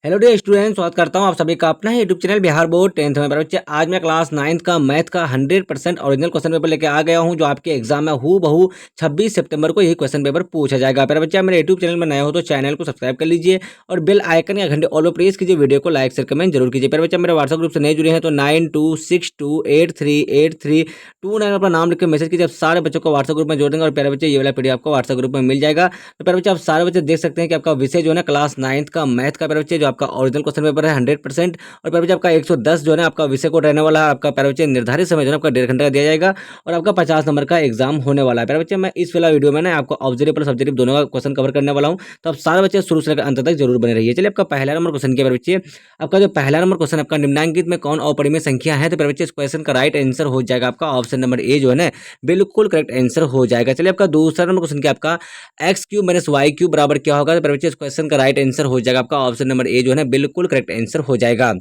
Hello dear student, स्वागत करता हूं आप सभी का अपना YouTube channel Bihar board 10th में। बच्चे आज मैं क्लास 9th का मैथ का 100% ओरिजिनल क्वेश्चन पेपर लेके आ गया हूं, जो आपके एग्जाम में हूबहू बहू 26 सितंबर को यही क्वेश्चन पेपर पूछा जाएगा। पर बच्चे मेरे यूट्यूब चैनल में नए हो तो चैनल को सब्सक्राइब कर लीजिए और बेल आइकन या घंटे ऑल पर प्रेस कीजिए। वीडियो को लाइक शेयर कमेंट जरूर कीजिए। पर बच्चे मेरे व्हाट्सएप ग्रुप से नहीं जुड़े हैं तो 9262838329 अपना नाम लिख के मैसेज कीजिए। सारे बच्चों को व्हाट्सएप ग्रुप में जोड़ देंगे और प्यारे बच्चे ये वाला पीडीएफ आपको व्हाट्सएप ग्रुप में मिल जाएगा। तो प्यारे बच्चे आप सारे बच्चे देख सकते हैं कि आपका विषय जो है ना क्लास 9th का मैथ का प्यारे बच्चे जो आपका ओरिजिनल क्वेश्चन पेपर है 100%। और प्यारे बच्चे आपका 110 जो है ना आपका विषय कोड रहने वाला है। आपका प्यारे बच्चे निर्धारित समय जो है आपका 1.5 घंटे का दिया जाएगा और आपका 50 नंबर का एग्जाम होने वाला है। प्यारे बच्चे मैं इस वाला वीडियो में ना आपको ऑब्जेक्टिव प्लस सब्जेक्टिव दोनों का क्वेश्चन कवर करने वाला हूं, तो आप सारे बच्चे शुरू से लेकर अंत तक जरूर बने रहिए। चलिए आपका पहला नंबर क्वेश्चन क्या प्यारे बच्चे, आपका जो पहला नंबर क्वेश्चन आपका निम्नांकित में कौन अपरिमेय संख्या है। तो प्यारे बच्चे इस क्वेश्चन का राइट आंसर हो जाएगा आपका ऑप्शन नंबर ए जो है ना बिल्कुल करेक्ट आंसर हो जाएगा। चलिए आपका दूसरा नंबर क्वेश्चन क्या आपका X cube minus Y cube बराबर क्या होगा। तो प्यारे बच्चे इस क्वेश्चन का राइट आंसर हो जाएगा आपका ऑप्शन नंबर ए जो है ना बिल्कुल करेक्ट आंसर हो जाएगा।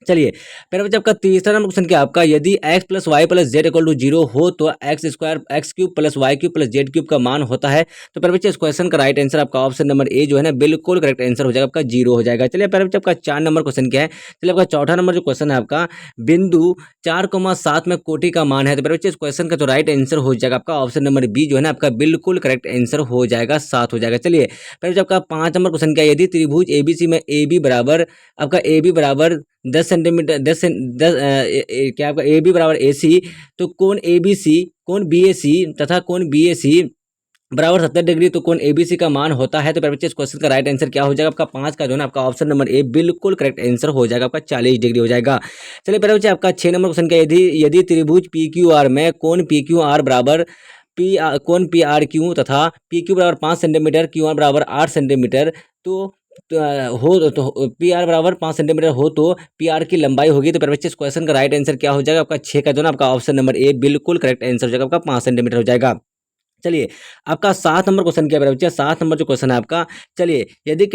चलिए प्यारे बच्चे आपका तीसरा नंबर क्वेश्चन क्या आपका यदि x plus Y plus Z equal to 0 हो तो x square X cube plus Y cube plus Z cube का मान होता है। तो प्यारे बच्चे इस क्वेश्चन का राइट आंसर आपका ऑप्शन नंबर ए जो है ना बिल्कुल करेक्ट आंसर हो जाएगा, आपका 0 हो जाएगा। चलिए प्यारे बच्चे आपका 4 नंबर क्वेश्चन क्या है। चलिए आपका चौथा नंबर जो क्वेश्चन है आपका बिंदु 4,7 में कोटि का मान है। तो प्यारे बच्चे इस क्वेश्चन का जो राइट आंसर हो जाएगा आपका ऑप्शन नंबर बी जो है ना आपका बिल्कुल करेक्ट आंसर हो जाएगा, 7 हो जाएगा। चलिए प्यारे बच्चे आपका 5 नंबर क्वेश्चन क्या है यदि त्रिभुज एबीसी में ए बी बराबर आपका ए बी बराबर 10 सेंटीमीटर 10 क्या आपका ए बी बराबर ए सी, तो कोण ए बी सी कोण बी ए सी तथा कोण बी ए सी बराबर 70 डिग्री, तो कोण एबीसी का मान होता है। तो प्यारे बच्चे इस क्वेश्चन का राइट आंसर क्या हो जाएगा आपका 5 का जो है ना आपका ऑप्शन नंबर ए बिल्कुल करेक्ट आंसर हो जाएगा, आपका 40 डिग्री हो जाएगा। चलिए प्यारे बच्चे आपका 6 नंबर क्वेश्चन क्या यदि यदि त्रिभुज पी क्यू आर में कोण पी क्यू आर बराबर कोण पी आर क्यू तथा पी क्यू बराबर 5 सेंटीमीटर क्यू आर बराबर 8 सेंटीमीटर, तो पी आर बराबर 5 सेंटीमीटर हो तो पी आर की लंबाई होगी। तो प्यारे बच्चे इस क्वेश्चन का राइट आंसर क्या हो जाएगा आपका 6 का जो ना आपका ऑप्शन नंबर ए बिल्कुल करेक्ट आंसर हो जाएगा, आपका 5 सेंटीमीटर हो जाएगा। चलिए आपका 7 नंबर क्वेश्चन क्या है बच्चे, 7 नंबर जो क्वेश्चन है आपका, चलिए यदि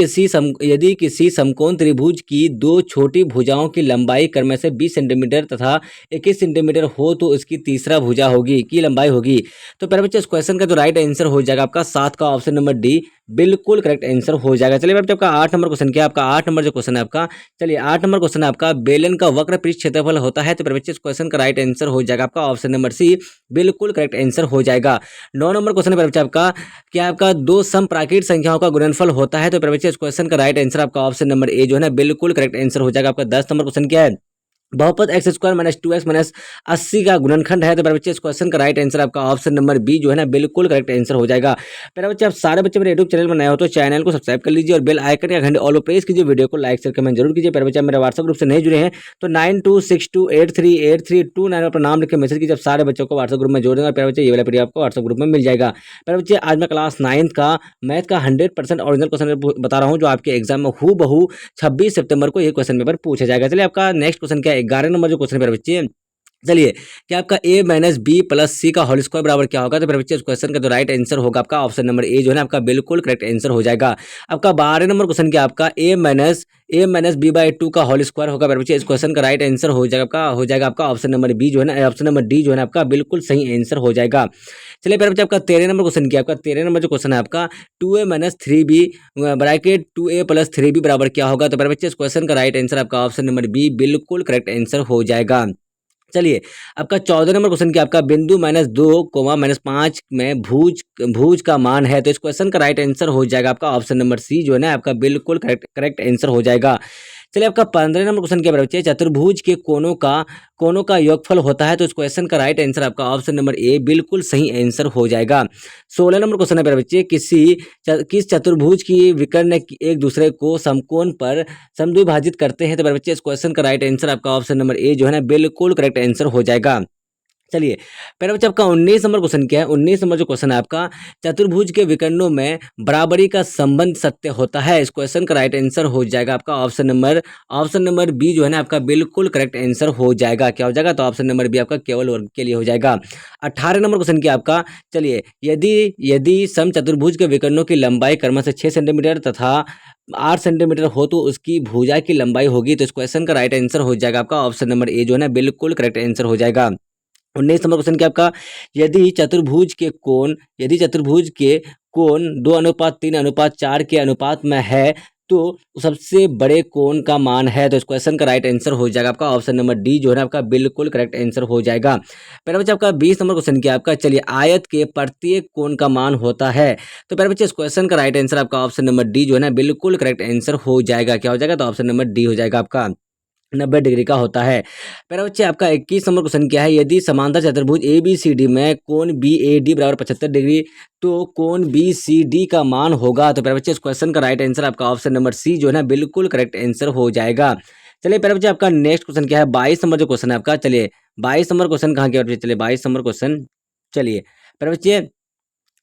किसी समकोण त्रिभुज की दो छोटी भुजाओं की लंबाई क्रम से 20 सेंटीमीटर तथा 21 सेंटीमीटर हो तो इसकी तीसरा भुजा होगी की लंबाई होगी। तो प्यारे बच्चे इस क्वेश्चन का जो राइट आंसर हो जाएगा आपका 7 का ऑप्शन नंबर डी बिल्कुल करेक्ट आंसर हो जाएगा। चलिए बच्चे आपका 8 नंबर क्वेश्चन क्या है आपका 8 नंबर जो क्वेश्चन है आपका, चलिए 8 नंबर क्वेश्चन है आपका बेलन का वक्र पृष्ठ क्षेत्रफल होता है। तो प्यारे बच्चे इस क्वेश्चन का राइट आंसर हो जाएगा आपका ऑप्शन नंबर सी बिल्कुल करेक्ट आंसर हो जाएगा। 9 नंबर क्वेश्चन है बच्चे आपका क्या आपका दो समप्राकृत संख्याओं का गुणनफल होता है। तो प्यारे बच्चे इस क्वेश्चन का राइट आंसर आपका ऑप्शन नंबर ए जो है ना बिल्कुल करेक्ट आंसर हो जाएगा। आपका 10 नंबर क्वेश्चन क्या है बहुपद x square minus 2x minus 80 का गुणनखंड है। तो प्यारे बच्चे इस क्वेश्चन का राइट आंसर आपका ऑप्शन नंबर बी जो है ना बिल्कुल करेक्ट आंसर हो जाएगा। प्यारे बच्चे आप सारे बच्चे मेरे यूट्यूब चैनल में नए हो तो चैनल को सब्सक्राइब कर लीजिए और बेल आइकन या घंटे ऑल पर प्रेस कीजिए। वीडियो को लाइक शेयर कमेंट जरूर कीजिए। प्यारे बच्चे मेरे व्हाट्सएप ग्रुप से नहीं जुड़े हैं तो 9262838329 पर नाम लिख के मैसेज कीजिए। सारे बच्चों को व्हाट्सएप ग्रुप में जोड़ देंगे। प्यारे बच्चे ये वाला पीडीएफ आपको व्हाट्सएप ग्रुप में मिल जाएगा। प्यारे बच्चे आज मैं क्लास 9th का मैथ का 100% ओरिजिनल क्वेश्चन बता रहा हूँ, जो आपके एग्जाम में हूबहू 26 सितंबर को ये क्वेश्चन पेपर पूछा जाएगा। चलिए आपका नेक्स्ट क्वेश्चन क्या है 11 नंबर जो क्वेश्चन पेपर बच्चे, चलिए क्या आपका a माइनस बी प्लस सी का होल स्क्वायर बराबर क्या होगा। तो बच्चे इस क्वेश्चन का जो राइट आंसर होगा आपका ऑप्शन नंबर ए जो है ना आपका बिल्कुल करेक्ट आंसर हो जाएगा। आपका 12 नंबर क्वेश्चन क्या आपका a माइनस बी बाई 2 का होल स्क्वायर होगा। बच्चे इस क्वेश्चन का राइट आंसर हो जाएगा आपका ऑप्शन नंबर बी जो है ना ऑप्शन नंबर डी जो है ना आपका बिल्कुल सही आंसर हो जाएगा। चलिए प्यारे बच्चे आपका 13 नंबर क्वेश्चन क्या आपका 13 नंबर जो क्वेश्चन है आपका 2a minus 3b bracket 2a plus 3b बराबर क्या होगा। तो प्यारे बच्चे इस क्वेश्चन का राइट आंसर आपका ऑप्शन नंबर बी बिल्कुल करेक्ट आंसर हो जाएगा। चलिए आपका 14 नंबर क्वेश्चन क्या आपका बिंदु -2 कोमा -5 में भुज भुज का मान है। तो इस क्वेश्चन का राइट आंसर हो जाएगा आपका ऑप्शन नंबर सी जो है ना आपका बिल्कुल करेक्ट आंसर हो जाएगा। चलिए आपका 15 नंबर क्वेश्चन क्या बच्चे चतुर्भुज के कोनों का योगफल होता है। तो इस क्वेश्चन का राइट आंसर आपका ऑप्शन नंबर ए बिल्कुल सही आंसर हो जाएगा। 16 नंबर क्वेश्चन है बच्चे किस चतुर्भुज की विकर्ण एक दूसरे को समकोण पर समद्विभाजित करते हैं। तो बच्चे इस क्वेश्चन का राइट आंसर आपका ऑप्शन नंबर ए जो है ना बिल्कुल करेक्ट आंसर हो जाएगा। चलिए पहले बच्चे आपका 19 नंबर क्वेश्चन क्या है 19 नंबर जो क्वेश्चन है आपका चतुर्भुज के विकर्णों में बराबरी का संबंध सत्य होता है। इस क्वेश्चन का राइट आंसर हो जाएगा आपका ऑप्शन नंबर बी जो है ना आपका बिल्कुल करेक्ट आंसर हो जाएगा। क्या हो जाएगा तो ऑप्शन नंबर बी आपका केवल वर्ग के लिए हो जाएगा। 18 नंबर क्वेश्चन क्या आपका, चलिए यदि समचतुर्भुज के विकर्णों की लंबाई क्रमशः से 6 सेंटीमीटर तथा 8 सेंटीमीटर हो तो उसकी भुजा की लंबाई होगी। तो इस क्वेश्चन का राइट आंसर हो जाएगा आपका ऑप्शन नंबर ए जो है ना बिल्कुल करेक्ट आंसर हो जाएगा। 19 नंबर क्वेश्चन क्या आपका यदि चतुर्भुज के कोण 2:3:4 के अनुपात में है तो सबसे बड़े कोण का मान है। तो इस क्वेश्चन का राइट आंसर हो जाएगा आपका ऑप्शन नंबर डी जो है ना आपका बिल्कुल करेक्ट आंसर हो जाएगा। प्यारे बच्चे आपका 20 नंबर क्वेश्चन क्या आपका, चलिए आयत के प्रत्येक कोण का मान होता है। तो प्यारे बच्चे इस क्वेश्चन का राइट आंसर आपका ऑप्शन नंबर डी जो है ना बिल्कुल करेक्ट आंसर हो जाएगा। क्या हो जाएगा, तो ऑप्शन नंबर डी हो जाएगा आपका 90 डिग्री का होता है। प्यारे बच्चे आपका 21 नंबर क्वेश्चन क्या है, यदि समांतर चतुर्भुज ABCD में कोण BAD बराबर 75 डिग्री तो कोण BCD का मान होगा। तो प्यारे बच्चे इस क्वेश्चन का राइट आंसर आपका ऑप्शन नंबर सी जो है ना बिल्कुल करेक्ट आंसर हो जाएगा। चलिए प्यारे बच्चे आपका नेक्स्ट क्वेश्चन क्या है, 22 नंबर जो क्वेश्चन है आपका, चलिए 22 नंबर क्वेश्चन कहाँ के, चलिए 22 नंबर क्वेश्चन, चलिए प्यारे बच्चे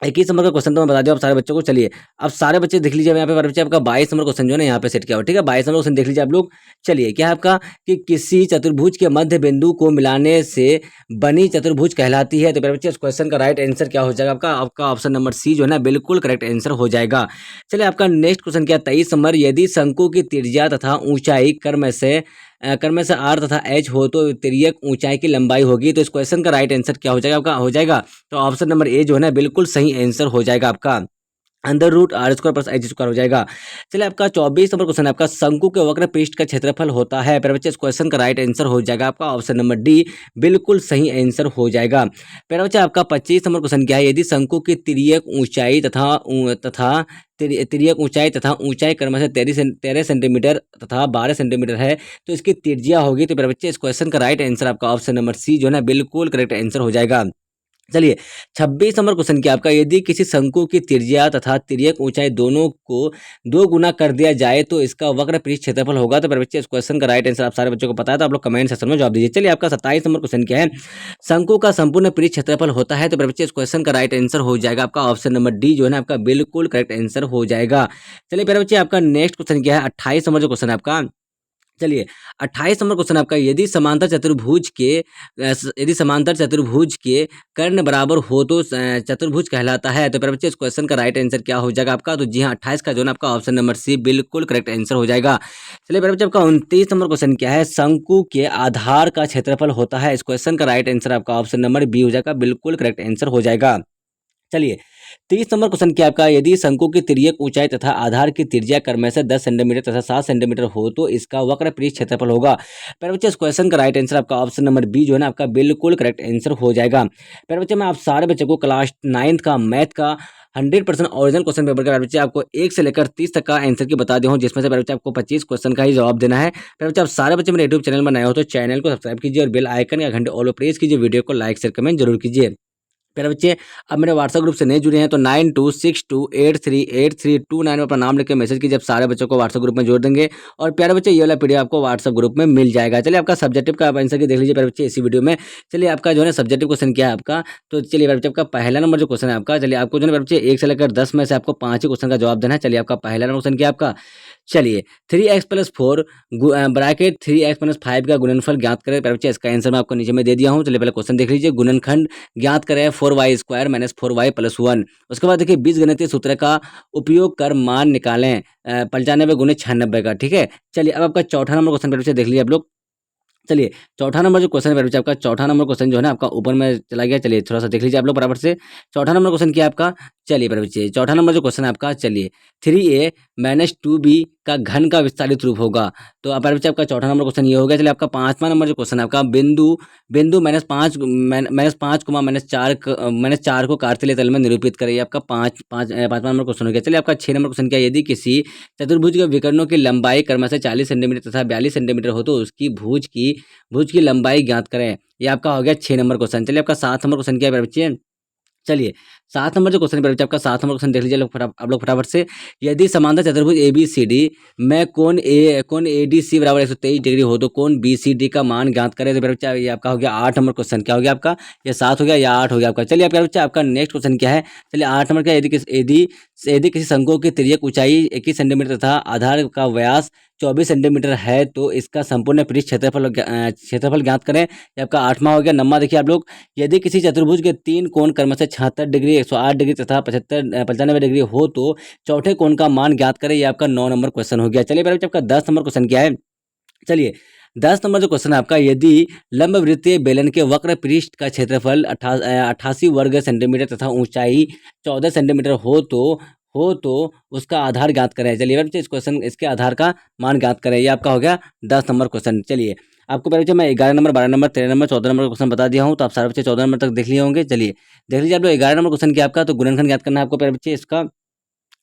21 नंबर का क्वेश्चन तो मैं बता दूं आप सारे बच्चों को। चलिए अब सारे बच्चे देख लीजिए, यहाँ पे बच्चे आपका 22 नंबर क्वेश्चन जो है ना यहाँ पे सेट किया हुआ, ठीक है। 22 नंबर क्वेश्चन देख लीजिए आप लोग। चलिए क्या है आपका कि किसी चतुर्भुज के मध्य बिंदु को मिलाने से बनी चतुर्भुज कहलाती है। तो मेरे बच्चे इस क्वेश्चन का राइट आंसर क्या हो जाएगा आपका, आपका ऑप्शन नंबर सी जो है ना बिल्कुल करेक्ट आंसर हो जाएगा। चलिए आपका नेक्स्ट क्वेश्चन क्या, 23 नंबर, यदि शंकु की त्रिज्या तथा ऊंचाई कर्म से आर तथा एच हो तो तिर्यक ऊंचाई की लंबाई होगी। तो इस क्वेश्चन का राइट आंसर क्या हो जाएगा आपका, हो जाएगा तो ऑप्शन नंबर ए जो है ना बिल्कुल सही आंसर हो जाएगा आपका, √r² प्लस h² हो जाएगा। चलिए आपका 24 नंबर क्वेश्चन है आपका, शंकु के वक्र पृष्ठ का क्षेत्रफल होता है। प्यारे बच्चे इस क्वेश्चन का राइट आंसर हो जाएगा आपका ऑप्शन नंबर डी बिल्कुल सही आंसर हो जाएगा। प्यारे बच्चे आपका 25 नंबर क्वेश्चन क्या है, यदि शंकु की तिर्यक ऊंचाई तिर्यक ऊंचाई तथा ऊंचाई क्रमशः 13 सेंटीमीटर तथा 12 सेंटीमीटर है तो इसकी त्रिज्या होगी। तो प्यारे बच्चे इस क्वेश्चन का राइट आंसर आपका ऑप्शन नंबर सी जो है ना बिल्कुल करेक्ट आंसर हो जाएगा। चलिए 26 नंबर क्वेश्चन क्या आपका, यदि किसी शंकु की त्रिज्या तथा तिर्यक ऊंचाई दोनों को 2 गुना कर दिया जाए तो इसका वक्र पृष्ठ क्षेत्रफल होगा। तो मेरे बच्चे इस क्वेश्चन का राइट आंसर आप सारे बच्चों को पता है तो आप लोग कमेंट सेक्शन में जवाब दीजिए। चलिए आपका 27 नंबर क्वेश्चन क्या है, शंकु का संपूर्ण पृष्ठ क्षेत्रफल होता है। तो मेरे बच्चे इस क्वेश्चन का राइट आंसर हो जाएगा आपका ऑप्शन नंबर डी जो है ना आपका बिल्कुल करेक्ट आंसर हो जाएगा। चलिए मेरे बच्चे आपका नेक्स्ट क्वेश्चन क्या है, 28 नंबर जो क्वेश्चन है आपका, चलिए 28 नंबर क्वेश्चन आपका, यदि समांतर चतुर्भुज के कर्ण बराबर हो तो चतुर्भुज कहलाता है। तो प्यारे बच्चे इस क्वेश्चन का राइट आंसर क्या हो जाएगा आपका, तो जी हाँ 28 का जो है आपका ऑप्शन नंबर सी बिल्कुल करेक्ट आंसर हो जाएगा। चलिए प्यारे बच्चे आपका 29 नंबर क्वेश्चन क्या है, शंकु के आधार का क्षेत्रफल होता है। इस क्वेश्चन का राइट आंसर आपका ऑप्शन नंबर बी हो जाएगा, बिल्कुल करेक्ट आंसर हो जाएगा। चलिए 30 नंबर क्वेश्चन क्या आपका, यदि शंकु की तिर्यक ऊंचाई तथा आधार की त्रिज्या क्रमशः से 10 सेंटीमीटर तथा 7 सेंटीमीटर हो तो इसका वक्र पृष्ठ क्षेत्रफल होगा। प्यारे बच्चे इस क्वेश्चन का राइट आंसर आपका ऑप्शन नंबर बी जो है ना आपका बिल्कुल करेक्ट आंसर हो जाएगा। प्यारे बच्चे मैं आप सारे बच्चों को क्लास 9th का मैथ का 100% ओरिजिनल क्वेश्चन पेपर का बच्चे आपको 1 से लेकर 30 तक का आंसर की बता दिया हूँ, जिसमें से बच्चे आपको 25 क्वेश्चन का ही जवाब देना है। बच्चे आप सारे बच्चे मेरे यूट्यूब चैनल में नए हो तो चैनल को सब्सक्राइब कीजिए और बेल आइकन या घंटे ऑल पर प्रेस कीजिए, वीडियो को लाइक शेयर कमेंट जरूर कीजिए। प्यारे बच्चे अब मेरे व्हाट्सएप ग्रुप से नहीं जुड़े हैं तो 9262838329 में अपना नाम लिख के मैसेज कीजिए, अब सारे बच्चों को व्हाट्सएप ग्रुप में जोड़ देंगे और प्यारे बच्चे ये वाला पीडीएफ आपको व्हाट्सएप ग्रुप में मिल जाएगा। चलिए आपका सब्जेक्टिव का आंसर की देख लीजिए प्यारे बच्चे इसी वीडियो में। चलिए आपका जो है सब्जेक्टिव क्वेश्चन क्या है आपका, तो चलिए प्यारे बच्चे आपका पहला नंबर जो क्वेश्चन है आपका, चलिए आपको जो है प्यारे बच्चे 1 से लेकर 10 में से आपको 5 ही क्वेश्चन का जवाब देना है। चलिए आपका पहला नंबर क्वेश्चन क्या है आपका, चलिए 3x+4 ब्रैकेट 3x-5 का गुणनफल ज्ञात करें। प्यारे बच्चे इसका आंसर मैं आपको नीचे में दे दिया हूँ। चलिए पहले क्वेश्चन देख लीजिए, गुणनखंड ज्ञात करें 4y² - 4y+1। उसके बाद देखिए बीजगणितीय सूत्र का उपयोग कर मान निकालें 95 × 96 का, ठीक है। चलिए अब आपका चौथा नंबर क्वेश्चन प्यारे बच्चे देख लीजिए आप लोग। चलिए चौथा नंबर जो क्वेश्चन है प्यारे बच्चे आपका, चौथा नंबर क्वेश्चन जो है ना आपका ऊपर में चला गया, चलिए थोड़ा सा देख लीजिए आप लोग बराबर से। चौथा नंबर क्वेश्चन क्या है आपका, चलिए प्यारे बच्चे चौथा नंबर जो क्वेश्चन है आपका, चलिए 3a - 2b का घन का विस्तारित रूप होगा। तो प्यारे बच्चे आपका चौथा नंबर क्वेश्चन ये हो गया। चलिए आपका पांचवा नंबर जो क्वेश्चन है आपका, बिंदु -5 को काटते तल में निरूपित करें, ये आपका पांचवा नंबर क्वेश्चन हो गया। चलिए आपका 6 नंबर क्वेश्चन क्या है, यदि किसी चतुर्भुज के विकर्णों की लंबाई क्रमशः 40 सेंटीमीटर तथा 42 सेंटीमीटर हो तो उसकी भुज की लंबाई ज्ञात करें, ये आपका हो गया 6 नंबर क्वेश्चन। चलिए आपका 7 नंबर क्वेश्चन क्या है बच्चे, चलिए 7 नंबर जो क्वेश्चन है आपका 7 नंबर क्वेश्चन देख लीजिए आप लोग फटाफट से। यदि समांतर चतुर्भुज ABCD में कोण ADC बराबर 123 डिग्री हो तो कोण BCD का मान ज्ञात करें। तो बच्चा ये आपका हो गया 8 नंबर क्वेश्चन। क्या हो गया आपका, ये 7 हो गया या 8 हो गया आपका। चलिए आपका बच्चा आपका नेक्स्ट क्वेश्चन क्या है, चलिए 8 नंबर क्या, यदि किसी शंकु की तिर्यक ऊंचाई 21 सेंटीमीटर तथा आधार का व्यास 24 सेंटीमीटर है तो इसका संपूर्ण पृष्ठ क्षेत्रफल ज्ञात करें, ये आपका 8वां हो गया। 9वां देखिए आप लोग, यदि किसी चतुर्भुज के 3 कोण क्रमशः 76 डिग्री 108 डिग्री तथा 95 डिग्री हो तो चौथे कोण का मान ज्ञात करें, ये आपका 9 नंबर क्वेश्चन हो गया। चलिए बच्चे आपका 10 नंबर क्वेश्चन क्या है, चलिए 10 नंबर जो क्वेश्चन है आपका, यदि लंबवृत्तीय बेलन के वक्र पृष्ठ का क्षेत्रफल 88 वर्ग सेंटीमीटर तथा ऊंचाई 14 सेंटीमीटर हो तो हो तो उसका आधार ज्ञात करें। चलिए बच्चे इस क्वेश्चन इसके आधार का मान ज्ञात करें। ये आपका हो गया 10 नंबर क्वेश्चन। चलिए आपको पहले बच्चे मैं 11 number, 12 number, 13 number, 14 number question बता दिया हूँ, तो आप सारे बच्चे 14 नंबर तक देख लिए होंगे। चलिए देख लीजिए आप लोग 11 नंबर क्वेश्चन क्या आपका, तो गुणनखंड ज्ञात करना है आपको पहले बच्चे इसका,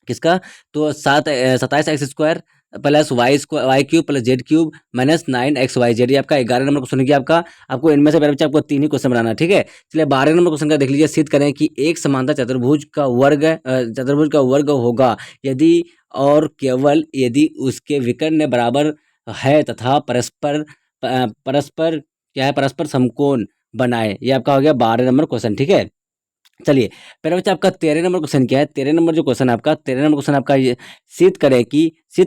किसका, तो 27x² plus Y cube plus Z cube minus 9xyz, ये आपका 11 नंबर क्वेश्चन किया आपका। आपको इनमें से पहले बच्चे आपको 3 ही क्वेश्चन बनाना है, ठीक है। चलिए 12 नंबर क्वेश्चन का देख लीजिए। सिद्ध करें कि एक समांतर चतुर्भुज का वर्ग होगा यदि और केवल यदि उसके विकर्ण बराबर है तथा परस्पर क्या है, परस्पर समकोण बनाए। ये आपका हो गया 12 नंबर क्वेश्चन, ठीक है। चलिए पहले बच्चा आपका 13 नंबर क्वेश्चन क्या है। 13 नंबर जो क्वेश्चन आपका, 13 नंबर क्वेश्चन आपका ये सिद्ध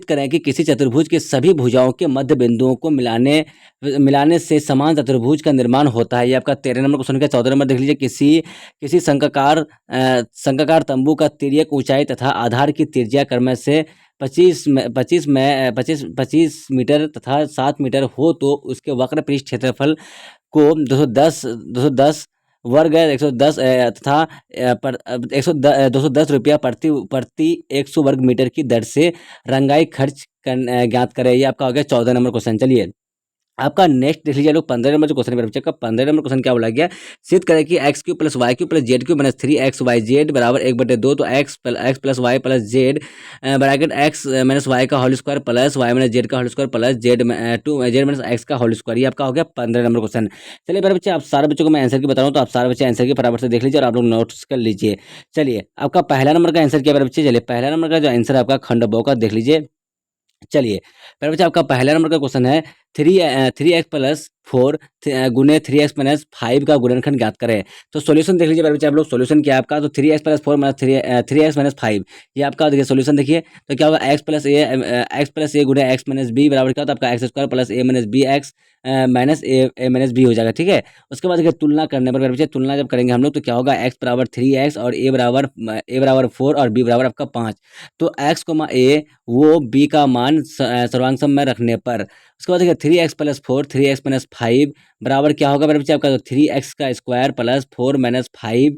करें कि किसी चतुर्भुज के सभी भुजाओं के मध्य बिंदुओं को मिलाने मिलाने से समान चतुर्भुज का निर्माण होता है। ये आपका 13 नंबर क्वेश्चन का। 14 नंबर देख लीजिए। किसी शंक्वाकार तंबू का तिर्यक ऊंचाई तथा आधार की त्रिज्या क्रम से 25 मीटर तथा 7 मीटर हो तो उसके वक्र पृष्ठ क्षेत्रफल को 210 वर्ग 110 तथा 210 रुपया प्रति 100 वर्ग मीटर की दर से रंगाई खर्च ज्ञात करें। ये आपका हो गया 14 नंबर क्वेश्चन। चलिए आपका नेक्स्ट देख लीजिए लोग 15 नंबर जो क्वेश्चन मेरे बच्चे का। 15 नंबर क्वेश्चन क्या बोला गया, सिद्ध करें कि x cube plus y cube plus z cube minus 3xyz बराबर 1/2, तो x plus Y plus z bracket x minus y का whole square plus y minus z का whole square plus z minus x का whole square. ये आपका हो गया 15 number question. चलिए मेरे बच्चे आप सारे बच्चों को मैं आंसर की बता रहा हूँ, तो आप सारे बच्चे आंसर की फटाफट से देख लीजिए और आप लोग नोट्स कर लीजिए। चलिए आपका पहला नंबर का आंसर क्या मेरे बच्चे, चलिए पहला नंबर का जो आंसर है आपका खंड बहु का देख लीजिए। चलिए पहले बच्चा आपका पहला नंबर का क्वेश्चन है, 3x+4 गुने 3x-5 का गुणनखंड ज्ञात करें। तो सॉल्यूशन देख लीजिए पहले बच्चा आप लोग। सॉल्यूशन क्या है आपका, तो 3x+4 माइनस 3x-5, ये आपका देखिए सॉल्यूशन देखिए। तो क्या होगा, x+a गुने x माइनस बी बराबर क्या होता है आपका x² plus a minus B X minus A minus B हो जाएगा, ठीक है। उसके बाद देखिए तुलना करने पर बच्चे, तुलना जब करेंगे हम लोग तो क्या होगा, x बराबर 3x और a बराबर 4 और b बराबर आपका 5। तो x, a वो b का मान सर्वांग सम में रखने पर, उसके बाद देखिए 3x+4 3x-5 बराबर क्या होगा मेरे बच्चे आपका, 3x का स्क्वायर प्लस 4 माइनस 5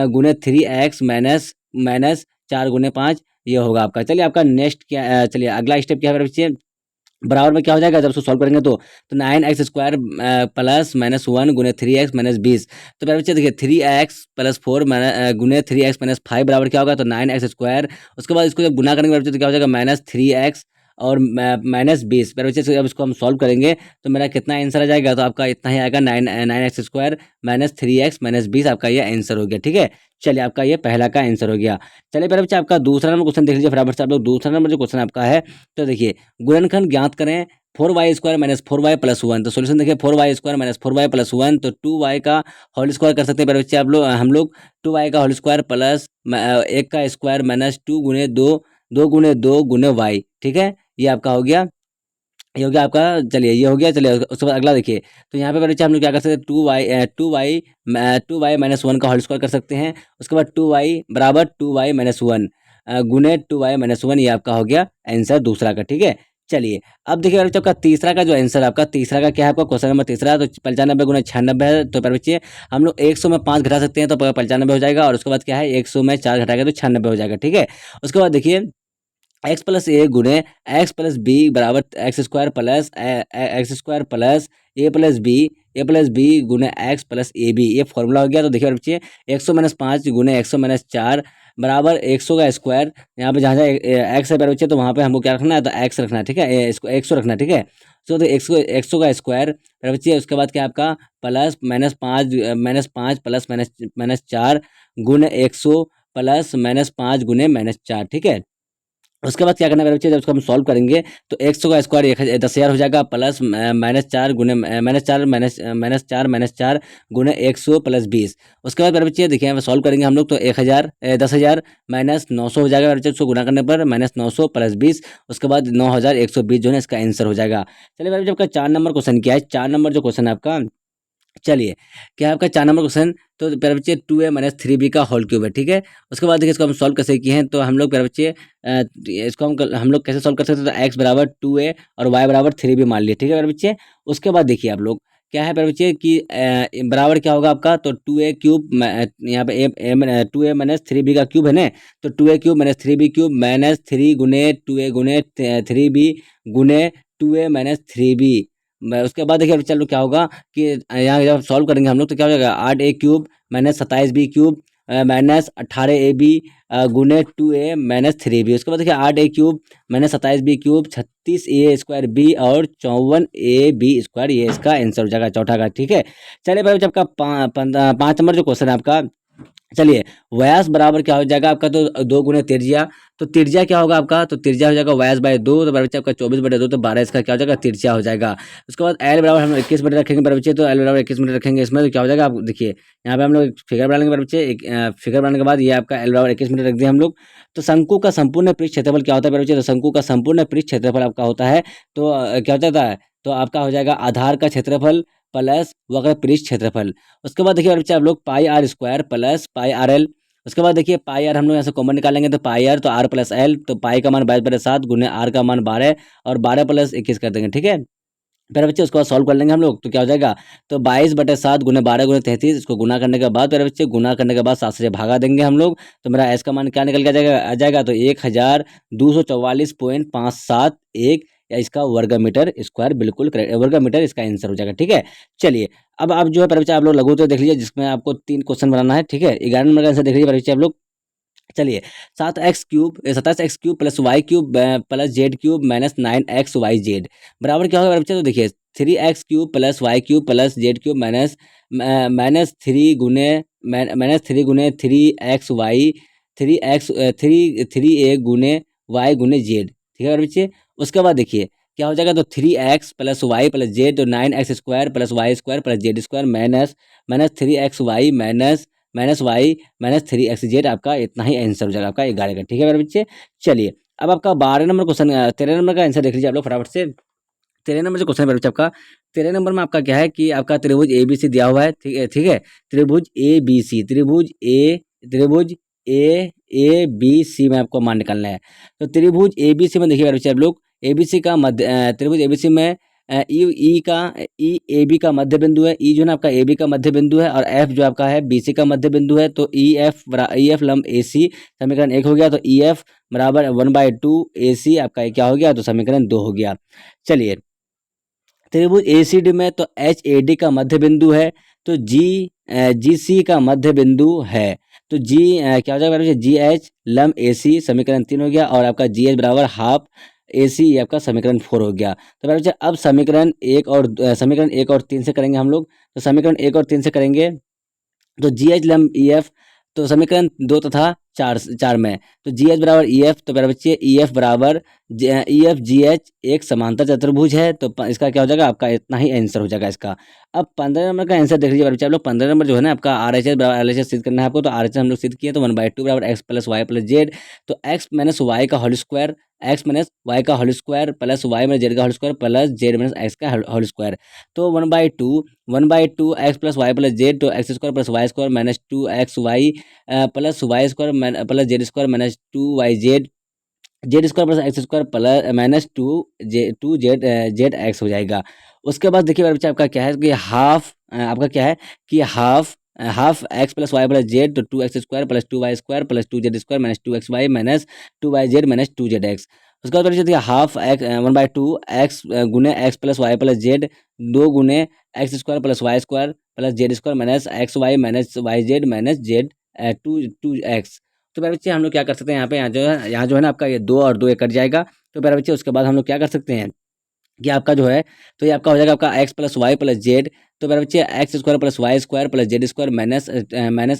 गुने 3x माइनस माइनस 4 गुने 5, ये होगा आपका। चलिए आपका नेक्स्ट क्या, चलिए अगला स्टेप क्या है मेरे बच्चे, बराबर में क्या हो जाएगा जब उसको सॉल्व करेंगे तो 9x² प्लस माइनस 1 गुने 3x माइनस 20। तो मेरे बच्चे देखिए 3x+4 गुने 3x माइनस 5 बराबर क्या होगा, तो 9x²। उसके बाद इसको जब गुना करेंगे मेरे बच्चे तो क्या हो जाएगा, माइनस 3x और माइनस 20। मेरे बच्चे जब इसको हम सॉल्व करेंगे तो मेरा कितना आंसर आ जाएगा, तो आपका इतना ही आएगा, 9x² माइनस 3x माइनस 20, आपका ये आंसर हो गया, ठीक है। चलिए आपका ये पहला का आंसर हो गया। चलिए मेरे बच्चे आपका दूसरा नंबर क्वेश्चन देख लीजिए फटाफट से आप लोग। दूसरा नंबर जो क्वेश्चन आपका है, तो देखिए गुणनखंड ज्ञात करें 4y² माइनस 4y प्लस 1। तो सोल्यूशन देखिए 4y² माइनस 4y प्लस 1, तो 2y का होल स्क्वायर कर सकते हैं मेरे बच्चे आप लोग, हम लोग 2y का होल स्क्वायर प्लस 1 का स्क्वायर माइनस 2 गुने 2 गुने y, ठीक है। ये आपका हो गया, ये हो गया आपका। चलिए ये हो गया। चलिए उसके बाद अगला देखिए, तो यहाँ पे बच्चे हम लोग क्या कर सकते हैं, 2y माइनस 1 का होल स्क्वायर कर सकते हैं। उसके बाद 2y बराबर 2y माइनस 1 गुने 2y माइनस 1, ये आपका हो गया आंसर दूसरा का, ठीक है। चलिए अब देखिए बच्चों का तीसरा का जो आंसर आपका, तीसरा का क्या है आपका क्वेश्चन नंबर तीसरा, तो 95 गुना 96 है। तो पर बच्चे हम लोग 100 में 5 घटा सकते हैं तो 95 हो जाएगा, और उसके बाद क्या है 100 में 4 घटाएंगे तो 96 हो जाएगा, ठीक है। उसके बाद देखिए एक्स प्लस ए गुने एक्स प्लस बी बराबर एक्स स्क्वायर प्लस ए प्लस बी गुने एक्स प्लस ए बी, ये फॉर्मूला हो गया। तो देखिए बच्चे 100-5 गुने 100-4 बराबर 100 का स्क्वायर, यहाँ पे जहाँ जहाँ एक्स है मेरे बच्चे तो वहाँ पे हमको क्या रखना है, तो एक्स रखना है, ठीक है, इसको 100 रखना है, ठीक है। तो 100 का स्क्वायर मेरे बच्चे, उसके बाद क्या आपका प्लस -5 प्लस -4 गुने 100 प्लस -5 गुने -4, ठीक है। उसके बाद क्या करना है मेरे बच्चे, जब उसको हम सॉल्व करेंगे तो 100 का स्क्वायर 10,000 हो जाएगा, प्लस -4 गुने -4 गुने 100 प्लस 20। उसके बाद मेरे बच्चे देखिए यहाँ पे सॉल्व करेंगे हम लोग तो 10,000 माइनस 900 हो जाएगा मेरे बच्चे, उसको गुना करने पर -900 प्लस 20, उसके बाद 9,120 जो है इसका आंसर हो जाएगा। चलिए मेरे बच्चे आपका 4 नंबर क्वेश्चन क्या है, 4 नंबर जो क्वेश्चन है आपका, चलिए क्या है आपका 4 नंबर क्वेश्चन, तो प्यारे बच्चे 2a माइनस 3b का होल क्यूब है, ठीक है। उसके बाद देखिए इसको हम सॉल्व कैसे किए हैं, तो हम लोग प्यारे बच्चे इसको हम लोग कैसे सॉल्व कर सकते हैं, तो x बराबर 2a और y बराबर 3b मान लिए, ठीक है प्यारे बच्चे। उसके बाद देखिए आप लोग क्या है प्यारे बच्चे कि बराबर क्या होगा आपका, तो 2a क्यूब, यहाँ पे ए 2a माइनस 3b का क्यूब है ना, तो 2a cube minus 3b cube minus 3 गुने 2a गुने 3b गुने 2a माइनस 3b। उसके बाद देखिए चलो क्या होगा कि यहाँ जब सॉल्व करेंगे हम लोग तो क्या हो जाएगा, 8a cube minus 27b cube minus 18ab गुने 2a माइनस 3b। उसके बाद देखिए 8a cube minus 27b cube 36a square b और 54ab स्क्वायर, ये इसका आंसर हो जाएगा चौथा का। ठीक है, चलिए भाई आपका 5 नंबर जो क्वेश्चन है आपका, चलिए व्यास बराबर क्या हो जाएगा आपका, तो 2 गुने त्रिज्या, तो त्रिज्या क्या होगा आपका, तो त्रिज्या हो जाएगा व्यास बाय 2, तो बराबर आपका 24/2, तो 12 इसका क्या हो जाएगा, त्रिज्या हो जाएगा। उसके बाद एल बराबर हम 21 मीटर रखेंगे बराबर बच्चे, तो एल बराबर 21 मीटर रखेंगे इसमें, तो क्या हो जाएगा आप देखिए यहाँ पे हम लोग फिगर बना लेंगे बराबर बच्चे, एक फिगर बनाने के बाद ये आपका एल बराबर 21 मीटर रख दिया हम लोग। तो शंकु का संपूर्ण पृष्ठ क्षेत्रफल क्या होता है बराबर बच्चे, तो शंकु का संपूर्ण पृष्ठ क्षेत्रफल आपका होता है, तो क्या होता है, तो आपका हो जाएगा आधार का क्षेत्रफल प्लस वक्र पृष्ठ क्षेत्रफल। उसके बाद देखिए बच्चे आप लोग pi r square plus pi r l. उसके बाद देखिए पाई आर हम लोग यहाँ से कॉमन निकालेंगे, तो पाई आर तो आर प्लस एल, तो पाई का मान 22/7 गुने आर का मान 12 और 12 प्लस 21 कर देंगे। ठीक है, फिर बच्चे उसको सॉल्व कर लेंगे हम लोग, तो क्या हो जाएगा, तो 22/7 गुने 12 गुने 33, इसको गुना करने के बाद मेरे बच्चे गुना करने के बाद 7 से भागा देंगे हम लोग, तो मेरा एस का मान क्या निकल के आ जाएगा तो 1244.571, या इसका वर्ग मीटर स्क्वायर, बिल्कुल करेक्ट वर्ग मीटर इसका आंसर हो जाएगा। ठीक है, चलिए अब आप जो है बच्चे आप लोग लघु तो देख लीजिए, जिसमें आपको 3 क्वेश्चन बनाना है। ठीक है, 11 नंबर का आंसर देख लीजिए बच्चे आप लोग। चलिए 27x cube plus Y cube plus Z cube minus 9xyz बराबर क्या होगा बच्चे, तो देखिए 3x cube plus Y cube plus Z cube minus minus 3 गुने 3x y 3a गुने y गुने जेड। ठीक है बच्चे, उसके बाद देखिए क्या हो जाएगा, तो 3x plus Y plus Z, तो 9x square plus Y square plus Z square minus minus 3xy minus minus Y minus 3xz, आपका इतना ही आंसर हो जाएगा आपका 11 का। ठीक है मेरे बच्चे, चलिए अब आपका 12 नंबर क्वेश्चन 13 नंबर का आंसर देख लीजिए आप लोग फटाफट से। 13 नंबर जो क्वेश्चन है मेरे बच्चे आपका, 13 नंबर में आपका क्या है कि आपका त्रिभुज ए बी सी दिया हुआ है। ठीक है, ठीक है, त्रिभुज ए बी सी, त्रिभुज ए बी सी में आपको मान निकालना है। तो त्रिभुज ए बी सी में देखिए मेरे बच्चे आप लोग, ए बी सी का मध्य त्रिभुज ए बी सी में ई ए बी का मध्य बिंदु है, ई जो है ना आपका ए बी का मध्य बिंदु है, और एफ जो आपका है बी सी का मध्य बिंदु है, तो ई एफ लंब ए सी, समीकरण 1 हो गया, तो ई एफ बराबर 1/2 ए सी आपका क्या हो गया, तो समीकरण 2 हो गया। चलिए त्रिभुज ए सी डी में तो एच ए डी का मध्य बिंदु है, तो जी सी का मध्य बिंदु है, तो क्या हो जाएगा जी एच लम ए सी, समीकरण 3 हो गया, और आपका जी एच बराबर हाफ ए सी, ये आपका समीकरण 4 हो गया। तो मेरे बच्चे अब समीकरण 1 और 3 से करेंगे हम लोग, तो समीकरण 1 और 3 से करेंगे, तो जी एच लम ई एफ, तो समीकरण 2 तथा चार में, तो जी एच बराबर ई एफ, तो मेरे बच्चे ई एफ बराबर ई एफ जी एच एक समांतर चतुर्भुज है, तो इसका क्या हो जाएगा आपका इतना ही आंसर हो जाएगा इसका। अब 15 नंबर का आंसर देख लीजिए मेरे बच्चे आप लोग, 15 नंबर जो है ना आपका आर एच एस बराबर एल एच एस सिद्ध करना है आपको, तो आर एच एस हम लोग सिद्ध किए, तो 1/2 बराबर x plus Y plus Z, तो एक्स माइनस वाई का whole square, x minus y का whole square plus y minus z का whole square plus z minus x का होल स्क्वायर, तो 1/2 x plus Y plus Z, तो x square plus Y square minus 2xy plus Y square plus Z square minus 2yz, z square plus x square plus minus 2 z x हो जाएगा। उसके बाद देखिए मेरे बच्चे आपका क्या है कि हाफ आपका क्या है कि half x plus Y plus Z, तो 2x square plus 2y square plus 2z square minus 2xy minus 2yz minus 2zx। उसके बाद देखिए हाफ एक्स 1/2 एक्स गुने x plus Y plus z, 2 गुने x square plus Y square plus Z square minus x y minus y z minus z 2x। तो मेरे बच्चे हम लोग क्या कर सकते हैं, यहाँ जो है ना आपका ये 2 और 2 ये कट जाएगा, तो मेरे बच्चे उसके बाद हम लोग क्या कर सकते हैं कि आपका जो है, तो ये आपका हो जाएगा आपका x plus Y plus Z, तो मेरे बच्चे x square plus Y square plus Z square minus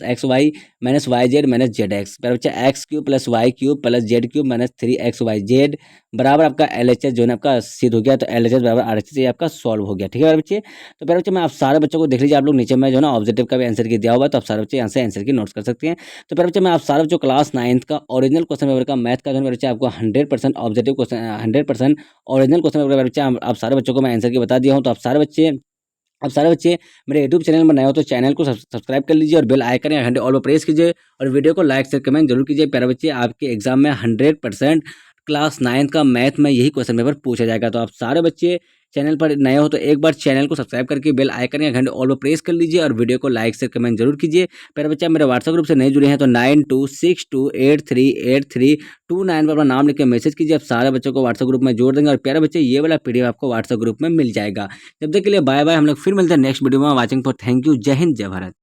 x y minus y z minus z x, मेरे बच्चे x cube plus Y cube plus Z cube minus 3xyz बराबर आपका L H S जो है ना आपका सिद्ध हो गया, तो एल एच एस बराबर आर एच एस, ये आपका सॉल्व हो गया। ठीक है मेरे बच्चे, तो मेरे बच्चे मैं आप सारे बच्चों को देख लीजिए आप लोग, नीचे में जो है ना ऑब्जेक्टिव का भी आंसर की दिया हुआ है, तो आप सारे बच्चे यहाँ से आंसर की नोट्स कर सकते हैं। तो मेरे बच्चे मैं आप सारे बच्चों क्लास 9th का ओरिजिनल क्वेश्चन पेपर का मैथ का जो है मेरे बच्चे आपको 100% objective question 100% original question paper बच्चे आप सारे बच्चों को मैं आंसर की बता दिया हूँ। तो आप सारे बच्चे मेरे यूट्यूब चैनल में नए हो तो चैनल को सब्सक्राइब कर लीजिए और बेल आइकन या घंटे ऑल पर प्रेस कीजिए, और वीडियो को लाइक शेयर कमेंट जरूर कीजिए। प्यारे बच्चे आपके एग्जाम में 100% क्लास 9th का मैथ में यही क्वेश्चन पेपर पूछा जाएगा। तो आप सारे बच्चे चैनल पर नए हो तो एक बार चैनल को सब्सक्राइब करके बेल आइकन या घंटे ऑल पर प्रेस कर लीजिए और वीडियो को लाइक शेयर कमेंट जरूर कीजिए। प्यारे बच्चे आप मेरे व्हाट्सएप ग्रुप से नए जुड़े हैं तो 9262838329 पर अपना नाम लिख के मैसेज कीजिए। आप सारे बच्चों को व्हाट्सएप ग्रुप में जोड़ देंगे और प्यारे बच्चे ये वाला पीडीएफ आपको व्हाट्सएप ग्रुप में मिल जाएगा। जब तक के लिए बाय बाय, हम लोग फिर मिलते हैं नेक्स्ट वीडियो में। Watching for thank you. जय हिंद जय भारत।